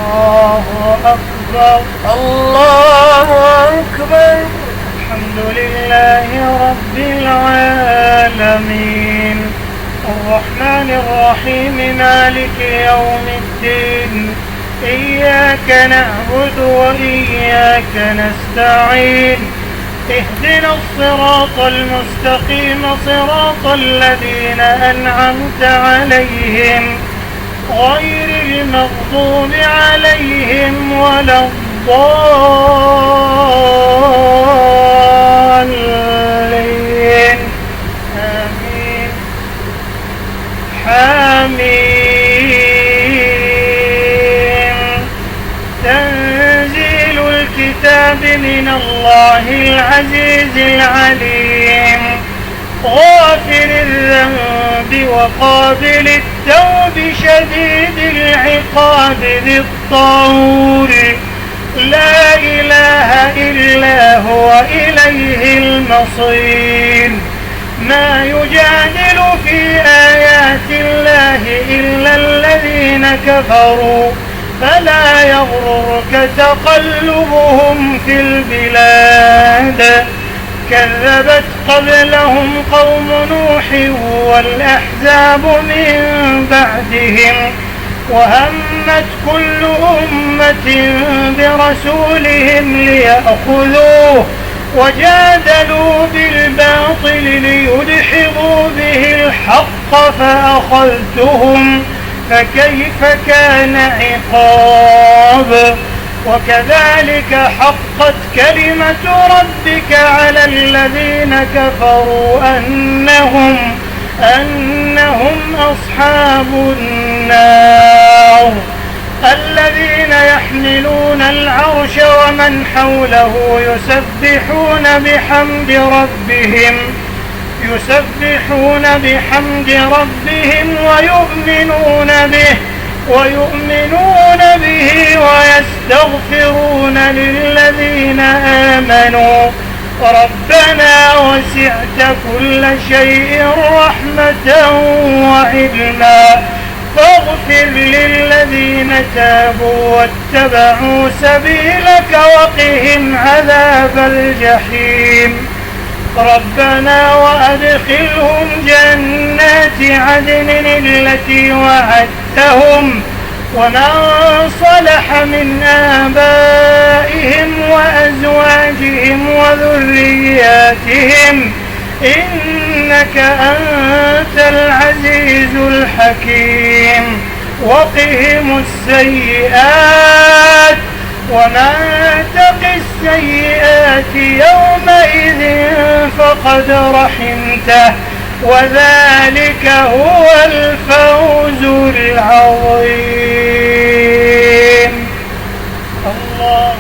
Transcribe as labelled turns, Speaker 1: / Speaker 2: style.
Speaker 1: الله أكبر
Speaker 2: الله أكبر.
Speaker 1: الحمد لله رب العالمين الرحمن الرحيم مالك يوم الدين إياك نعبد وإياك نستعين اهدنا الصراط المستقيم صراط الذين أنعمت عليهم غير المغضوب عليهم ولا الضالين آمين. حميم. تنزيل الكتاب من الله العزيز العليم غافر الذنب وقابل التوب شديد العقاب ذي الطول لا إله إلا هو إليه المصير. ما يجادل في آيات الله إلا الذين كفروا فلا يغررك تقلبهم في البلاد. كذبت قبلهم قوم نوح والأحزاب من بعدهم وهمت كل أمة برسولهم ليأخذوه وجادلوا بالباطل ليدحضوا به الحق فأخذتهم فكيف كان عقاب. وكذلك حقت كلمة ربك على الذين كفروا أنهم أصحاب النار. الذين يحملون العرش ومن حوله يسبحون بحمد ربهم ويؤمنون به ويستغفرون للذين آمنوا ربنا وسعت كل شيء رحمة وعلما فاغفر للذين تابوا واتبعوا سبيلك وقهم عذاب الجحيم. ربنا وأدخلهم جنات عدن التي وعدتهم ومن صلح من آبائهم وأزواجهم وذرياتهم إنك أنت العزيز الحكيم. وقهم السيئات ومن تق السيئات يومئذ فقد رحمته وذلك هو الفوز العظيم. الله